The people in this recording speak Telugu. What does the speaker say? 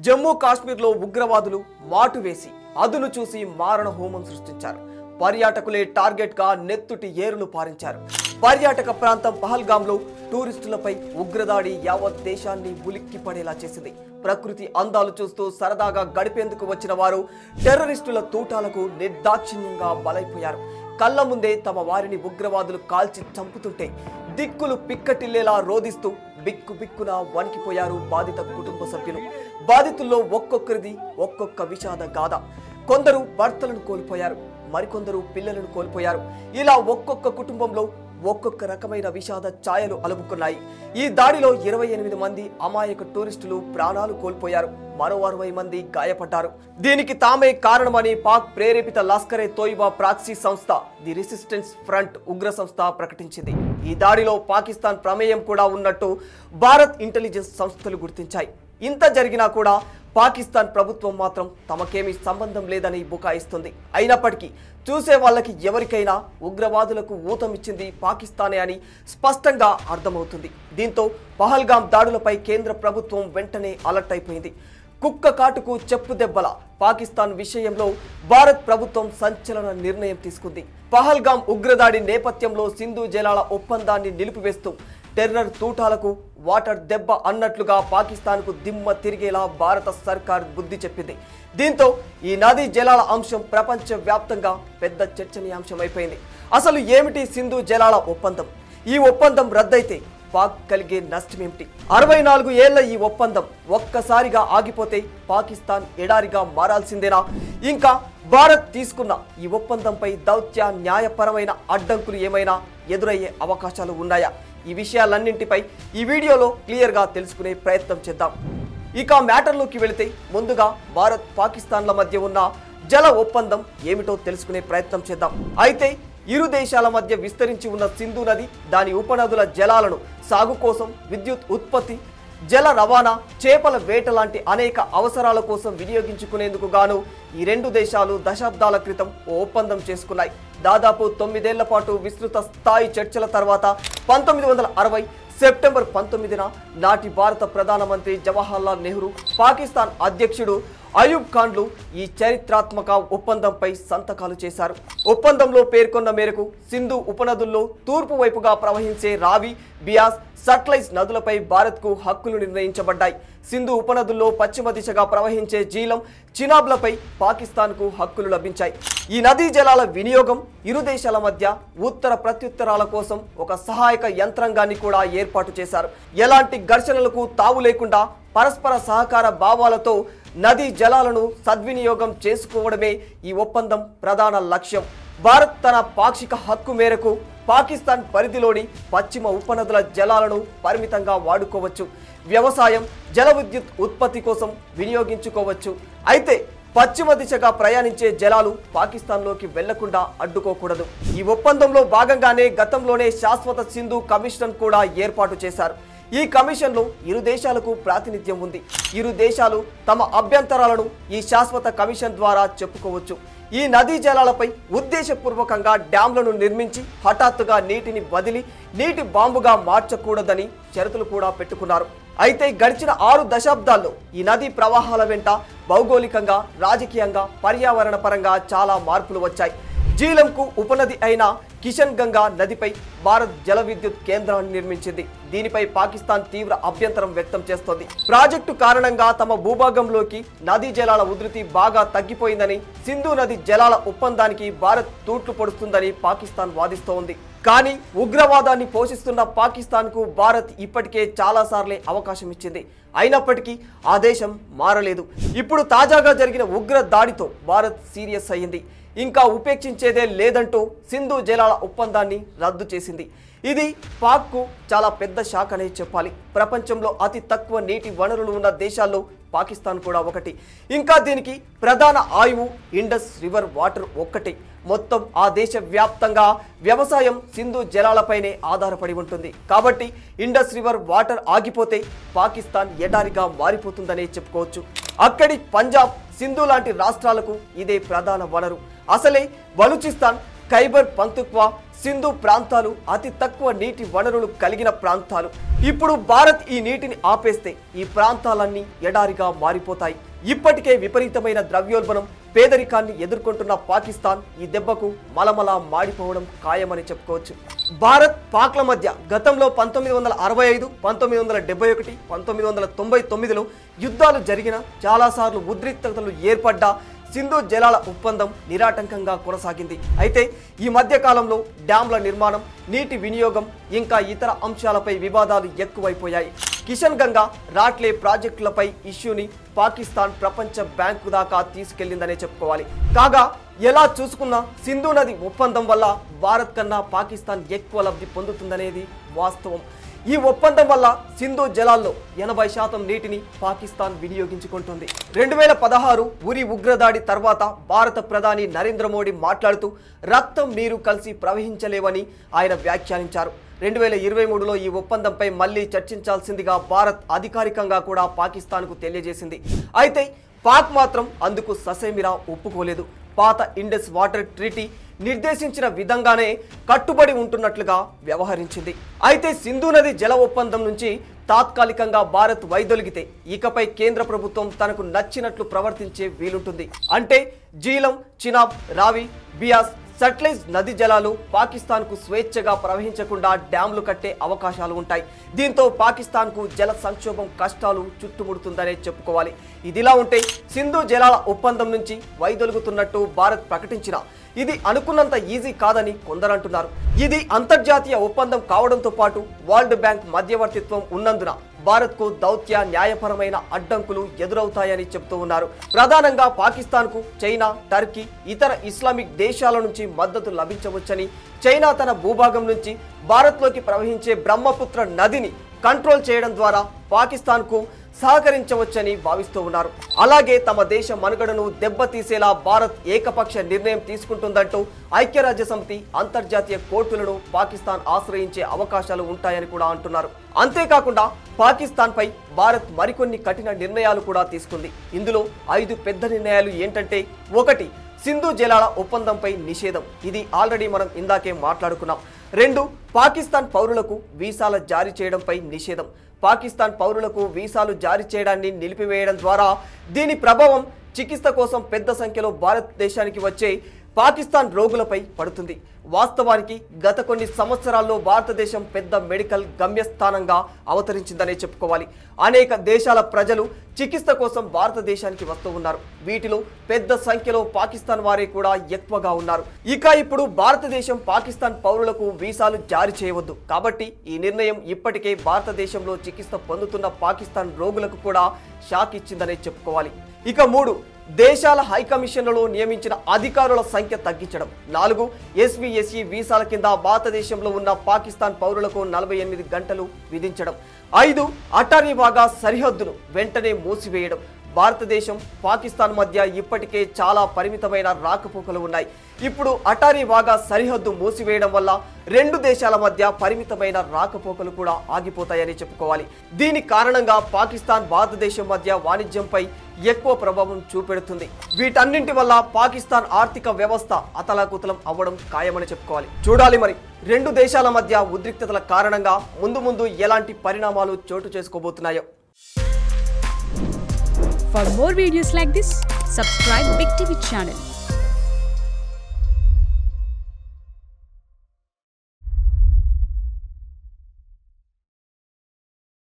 జమ్మూ కాశ్మీర్లో ఉగ్రవాదులు మాటు వేసి అదును చూసి మారణ హోమం సృష్టించారు. పర్యాటకులే టార్గెట్ గా నెత్తుటి ఏరులు పారించారు. పర్యాటక ప్రాంతం పహల్గాంలో టూరిస్టులపై ఉగ్రదాడి యావత్ దేశాన్ని ఉలిక్కి పడేలా చేసింది. ప్రకృతి అందాలు చూస్తూ సరదాగా గడిపేందుకు వచ్చిన వారు టెర్రరిస్టుల తూటాలకు నిర్దాక్షిణ్యంగా బలైపోయారు. కళ్ళ ముందే తమ వారిని ఉగ్రవాదులు కాల్చి చంపుతుంటే దిక్కులు పిక్కటిల్లేలా రోదిస్తూ బిక్కున వణికిపోయారు బాధిత కుటుంబ సభ్యులు. బాధితుల్లో ఒక్కొక్కరిది ఒక్కొక్క విషాద గాథ. కొందరు భర్తలను కోల్పోయారు, మరికొందరు పిల్లలను కోల్పోయారు. ఇలా ఒక్కొక్క కుటుంబంలో ఒక్కొక్క రకమైన విషాద ఛాయలు అలుముకున్నాయి. ఈ దాడిలో 28 మంది అమాయక టూరిస్టులు ప్రాణాలు కోల్పోయారు, మరో 60 మంది గాయపడ్డారు. దీనికి తామే కారణమని పాక్ ప్రేరేపిత లష్కరే తోయిబా ప్రాక్సీ సంస్థ ది రెసిస్టెన్స్ ఫ్రంట్ ఉగ్ర సంస్థ ప్రకటించింది. ఈ దాడిలో పాకిస్తాన్ ప్రమేయం కూడా ఉన్నట్టు భారత్ ఇంటెలిజెన్స్ సంస్థలు గుర్తించాయి. ఇంత జరిగినా కూడా పాకిస్తాన్ ప్రభుత్వం మాత్రం తమకేమీ సంబంధం లేదని బుకాయిస్తుంది. అయినప్పటికీ చూసే వాళ్ళకి ఎవరికైనా ఉగ్రవాదులకు ఊతమిచ్చింది పాకిస్తానే అని స్పష్టంగా అర్థమవుతుంది. దీంతో పహల్గాం దాడులపై కేంద్ర ప్రభుత్వం వెంటనే అలర్ట్ అయిపోయింది. కుక్క కాటుకు చెప్పు దెబ్బల పాకిస్తాన్ విషయంలో భారత్ ప్రభుత్వం సంచలన నిర్ణయం తీసుకుంది. పహల్గాం ఉగ్రదాడి నేపథ్యంలో సింధు జలాల ఒప్పందాన్ని నిలిపివేస్తూ టెర్రర్ తూటాలకు వాటర్ దెబ్బ అన్నట్లుగా పాకిస్తాన్కు దిమ్మ తిరిగేలా భారత సర్కార్ బుద్ధి చెప్పింది. దీంతో ఈ నదీ జలాల అంశం ప్రపంచ వ్యాప్తంగా పెద్ద చర్చనీయాంశమైపోయింది. అసలు ఏమిటి సింధు జలాల ఒప్పందం? ఈ ఒప్పందం రద్దయితే పాక్ కలిగే నష్టమేమిటి? 64 ఏళ్ల ఈ ఒప్పందం ఒక్కసారిగా ఆగిపోతే పాకిస్తాన్ ఎడారిగా మారాల్సిందేనా? ఇంకా భారత్ తీసుకున్న ఈ ఒప్పందంపై దౌత్య న్యాయపరమైన అడ్డంకులు ఏమైనా ఎదురయ్యే అవకాశాలు ఉన్నాయా? ఈ విషయాలన్నింటిపై ఈ వీడియోలో క్లియర్గా తెలుసుకునే ప్రయత్నం చేద్దాం. ఇక మ్యాటర్లోకి వెళితే ముందుగా భారత్ పాకిస్తాన్ల మధ్య ఉన్న జల ఒప్పందం ఏమిటో తెలుసుకునే ప్రయత్నం చేద్దాం. అయితే ఇరు దేశాల మధ్య విస్తరించి ఉన్న సింధు నది, దాని ఉపనదుల జలాలను సాగు కోసం, విద్యుత్ ఉత్పత్తి, జల రవాణా, చేపల వేట లాంటి అనేక అవసరాల కోసం వినియోగించుకునేందుకు గాను ఈ రెండు దేశాలు దశాబ్దాల క్రితం ఓ ఒప్పందం చేసుకున్నాయి. దాదాపు 9 ఏళ్ల పాటు విస్తృత స్థాయి చర్చల తర్వాత 1960 సెప్టెంబర్ 19న నాటి భారత ప్రధానమంత్రి జవహర్లాల్ నెహ్రూ, పాకిస్తాన్ అధ్యక్షుడు అయూబ్ ఖాన్లు ఈ చరిత్రాత్మక ఒప్పందంపై సంతకాలు చేశారు. ఒప్పందంలో పేర్కొన్న మేరకు సింధు ఉపనదుల్లో తూర్పు వైపుగా ప్రవహించే రావి, బియాస్, సట్లైజ్ నదులపై భారత్కు హక్కులు నిర్ణయించబడ్డాయి. సింధు ఉపనదుల్లో పశ్చిమ దిశగా ప్రవహించే జీలం, చినాబ్లపై పాకిస్తాన్కు హక్కులు లభించాయి. ఈ నదీ జలాల వినియోగం ఇరు దేశాల మధ్య ఉత్తర ప్రత్యుత్తరాల కోసం ఒక సహాయక యంత్రాంగాన్ని కూడా ఏర్పాటు చేశారు. ఎలాంటి ఘర్షణలకు తావు లేకుండా పరస్పర సహకార భావాలతో నదీ జలాలను సద్వినియోగం చేసుకోవడమే ఈ ఒప్పందం ప్రధాన లక్ష్యం. భారత్ తన పాక్షిక హక్కు మేరకు పాకిస్తాన్ పరిధిలోని పశ్చిమ ఉపనదుల జలాలను పరిమితంగా వాడుకోవచ్చు, వ్యవసాయం, జల విద్యుత్ ఉత్పత్తి కోసం వినియోగించుకోవచ్చు. అయితే పశ్చిమ దిశగా ప్రయాణించే జలాలు పాకిస్తాన్లోకి వెళ్లకుండా అడ్డుకోకూడదు. ఈ ఒప్పందంలో భాగంగానే గతంలోనే శాశ్వత సింధు కమిషన్ కూడా ఏర్పాటు చేశారు. ఈ కమిషన్లో ఇరు దేశాలకు ప్రాతినిధ్యం ఉంది. ఇరు దేశాలు తమ అభ్యంతరాలను ఈ శాశ్వత కమిషన్ ద్వారా చెప్పుకోవచ్చు. ఈ నదీ జలాలపై ఉద్దేశపూర్వకంగా డ్యాంలను నిర్మించి హఠాత్తుగా నీటిని వదిలి నీటి బాంబుగా మార్చకూడదని షరతులు కూడా పెట్టుకున్నారు. అయితే గడిచిన 6 దశాబ్దాల్లో ఈ నదీ ప్రవాహాల వెంట భౌగోళికంగా, రాజకీయంగా, పర్యావరణ పరంగా చాలా మార్పులు వచ్చాయి. జీలంకు ఉపనది అయిన కిషన్ గంగా నదిపై భారత్ జల విద్యుత్ కేంద్రాన్ని నిర్మించింది. దీనిపై పాకిస్తాన్ తీవ్ర అభ్యంతరం వ్యక్తం చేస్తోంది. ప్రాజెక్టు కారణంగా తమ భూభాగంలోకి నదీ జలాల ఉధృతి బాగా తగ్గిపోయిందని, సింధు నది జలాల ఒప్పందానికి భారత్ తూట్లు పొడుస్తుందని పాకిస్తాన్ వాదిస్తోంది. కానీ ఉగ్రవాదాన్ని పోషిస్తున్న పాకిస్తాన్కు భారత్ ఇప్పటికే చాలాసార్లే అవకాశం ఇచ్చింది. అయినప్పటికీ ఆ దేశం మారలేదు. ఇప్పుడు తాజాగా జరిగిన ఉగ్ర దాడితో భారత్ సీరియస్ అయ్యింది. ఇంకా ఉపేక్షించేదే లేదంటూ సింధు జలాల ఒప్పందాన్ని రద్దు చేసింది. ఇది పాక్కు చాలా పెద్ద షాక్ అనే చెప్పాలి. ప్రపంచంలో అతి తక్కువ నీటి వనరులు ఉన్న దేశాల్లో పాకిస్తాన్ కూడా ఒకటి. ఇంకా దీనికి ప్రధాన ఆయువు ఇండస్ రివర్ వాటర్ ఒక్కటే. మొత్తం ఆ దేశ వ్యాప్తంగా వ్యవసాయం సింధు జలాలపైనే ఆధారపడి ఉంటుంది. కాబట్టి ఇండస్ రివర్ వాటర్ ఆగిపోతే పాకిస్తాన్ ఎడారిగా మారిపోతుందనే చెప్పుకోవచ్చు. అక్కడి పంజాబ్, సింధు లాంటి రాష్ట్రాలకు ఇదే ప్రధాన వనరు. అసలే బలూచిస్తాన్, ఖైబర్ పంక్తుక్వా సింధు ప్రాంతాలు అతి తక్కువ నీటి వనరులు కలిగిన ప్రాంతాలు. ఇప్పుడు భారత్ ఈ నీటిని ఆపేస్తే ఈ ప్రాంతాలన్నీ ఎడారిగా మారిపోతాయి. ఇప్పటికే విపరీతమైన ద్రవ్యోల్బణం, పేదరికాన్ని ఎదుర్కొంటున్న పాకిస్తాన్ ఈ దెబ్బకు మలమలా మాడిపోవడం ఖాయమని చెప్పుకోవచ్చు. భారత్ పాక్ల మధ్య గతంలో 1965, 1971, 1999లో యుద్ధాలు జరిగిన, చాలాసార్లు ఉద్రిక్తతలు ఏర్పడ్డా సింధు జలాల ఒప్పందం నిరాటంకంగా కొనసాగింది. అయితే ఈ మధ్య కాలంలో డ్యాంల నిర్మాణం, నీటి వినియోగం ఇంకా ఇతర అంశాలపై వివాదాలు ఎక్కువైపోయాయి. కిషన్ గంగా, రాట్లే ప్రాజెక్టులపై ఇష్యూని పాకిస్తాన్ ప్రపంచ బ్యాంకు దాకా తీసుకెళ్లిందనే చెప్పుకోవాలి. కాగా ఎలా చూసుకున్నా సింధు నది ఒప్పందం వల్ల భారత్ కన్నా పాకిస్తాన్ ఎక్కువ లబ్ధి పొందుతుందనేది వాస్తవం. ఈ ఒప్పందం వల్ల సింధు జలాల్లో 80% నీటిని పాకిస్తాన్ వినియోగించుకుంటుంది. 2016 ఉరి ఉగ్రదాడి తర్వాత భారత ప్రధాని నరేంద్ర మోడీ మాట్లాడుతూ రక్తం నీరు కలిసి ప్రవహించలేవని ఆయన వ్యాఖ్యానించారు. 2023లో ఈ ఒప్పందంపై మళ్లీ చర్చించాల్సిందిగా భారత్ అధికారికంగా కూడా పాకిస్తాన్కు తెలియజేసింది. అయితే పాక్ మాత్రం అందుకు ససేమిరా ఒప్పుకోలేదు. పాత ఇండస్ వాటర్ ట్రీటీ నిర్దేశించిన విధంగానే కట్టుబడి ఉంటున్నట్లుగా వ్యవహరించింది. అయితే సింధు నది జల ఒప్పందం నుంచి తాత్కాలికంగా భారత్ వైదొలిగితే ఇకపై కేంద్ర ప్రభుత్వం తనకు నచ్చినట్లు ప్రవర్తించే వీలుంటుంది. అంటే జీలం, చినాబ్, రావి, బియాస్, సట్లెజ్ నది జలాలు పాకిస్తాన్కు స్వేచ్ఛగా ప్రవహించకుండా డ్యాంలు కట్టే అవకాశాలు ఉంటాయి. దీంతో పాకిస్తాన్కు జల సంక్షోభం కష్టాలు చుట్టుముడుతుందనే చెప్పుకోవాలి. ఇదిలా ఉంటే సింధు జలాల ఒప్పందం నుంచి వైదొలుగుతున్నట్టు భారత్ ప్రకటించినా ఇది అనుకున్నంత ఈజీ కాదని కొందరంటున్నారు. ఇది అంతర్జాతీయ ఒప్పందం కావడంతో పాటు వరల్డ్ బ్యాంక్ మధ్యవర్తిత్వం ఉన్నందున భారత్కు దౌత్య, న్యాయపరమైన అడ్డంకులు ఎదురవుతాయని చెబుతూ ఉన్నారు. ప్రధానంగా పాకిస్తాన్కు చైనా, టర్కీ, ఇతర ఇస్లామిక్ దేశాల నుంచి మద్దతు లభించవచ్చని, చైనా తన భూభాగం నుంచి భారత్లోకి ప్రవహించే బ్రహ్మపుత్ర నదిని కంట్రోల్ చేయడం ద్వారా పాకిస్తాన్కు సహకరించవచ్చని భావిస్తూ ఉన్నారు. అలాగే తమ దేశ మనుగడను దెబ్బతీసేలా భారత్ ఏకపక్ష నిర్ణయం తీసుకుంటుందంటూ ఐక్యరాజ్యసమితి, అంతర్జాతీయ కోర్టులను పాకిస్తాన్ ఆశ్రయించే అవకాశాలు ఉంటాయని కూడా అంటున్నారు. అంతేకాకుండా పాకిస్తాన్పై భారత్ మరికొన్ని కఠిన నిర్ణయాలు కూడా తీసుకుంది. ఇందులో 5 పెద్ద నిర్ణయాలు ఏంటంటే, 1 సింధు జలాల ఒప్పందంపై నిషేధం. ఇది ఆల్రెడీ మనం ఇందాకే మాట్లాడుకున్నాం. 2 పాకిస్తాన్ పౌరులకు వీసాల జారీ చేయడంపై నిషేధం. పాకిస్తాన్ పౌరులకు వీసాలు జారీ చేయడాన్ని నిలిపివేయడం ద్వారా దీని ప్రభావం చికిత్స కోసం పెద్ద సంఖ్యలో భారతదేశానికి వచ్చే పాకిస్తాన్ రోగులపై పడుతుంది. వాస్తవానికి గత కొన్ని సంవత్సరాల్లో భారతదేశం పెద్ద మెడికల్ గమ్యస్థానంగా అవతరించిందనే చెప్పుకోవాలి. అనేక దేశాల ప్రజలు చికిత్స కోసం భారతదేశానికి వస్తూ ఉన్నారు. వీటిలో పెద్ద సంఖ్యలో పాకిస్తాన్ వారే కూడా ఎక్కువగా ఉన్నారు. ఇక ఇప్పుడు భారతదేశం పాకిస్తాన్ పౌరులకు వీసాలు జారీ చేయవద్దు. కాబట్టి ఈ నిర్ణయం ఇప్పటికే భారతదేశంలో చికిత్స పొందుతున్న పాకిస్తాన్ రోగులకు కూడా షాక్ ఇచ్చిందనే చెప్పుకోవాలి. ఇక 3 దేశాల హైకమిషన్లలో నియమించిన అధికారుల సంఖ్య తగ్గించడం. 4 SVSE వీసాల కింద భారతదేశంలో ఉన్న పాకిస్తాన్ పౌరులకు 48 గంటలు విధించడం. 5 అటారీ వాఘా సరిహద్దును వెంటనే మూసివేయడం. భారతదేశం, పాకిస్తాన్ మధ్య ఇప్పటికే చాలా పరిమితమైన రాకపోకలు ఉన్నాయి. ఇప్పుడు అటారీ వాఘా సరిహద్దు మూసివేయడం వల్ల 2 దేశాల మధ్య పరిమితమైన రాకపోకలు కూడా ఆగిపోతాయని చెప్పుకోవాలి. దీని కారణంగా పాకిస్తాన్, భారతదేశం మధ్య వాణిజ్యంపై ఎక్కువ ప్రభావం చూపెడుతుంది. వీటన్నింటి వల్ల పాకిస్తాన్ ఆర్థిక వ్యవస్థ అతలాకుతలం అవ్వడం ఖాయమని చెప్పుకోవాలి. చూడాలి మరి 2 దేశాల మధ్య ఉద్రిక్తతల కారణంగా ముందు ఎలాంటి పరిణామాలు చోటు చేసుకోబోతున్నాయో. For more videos like this, subscribe Big TV channel.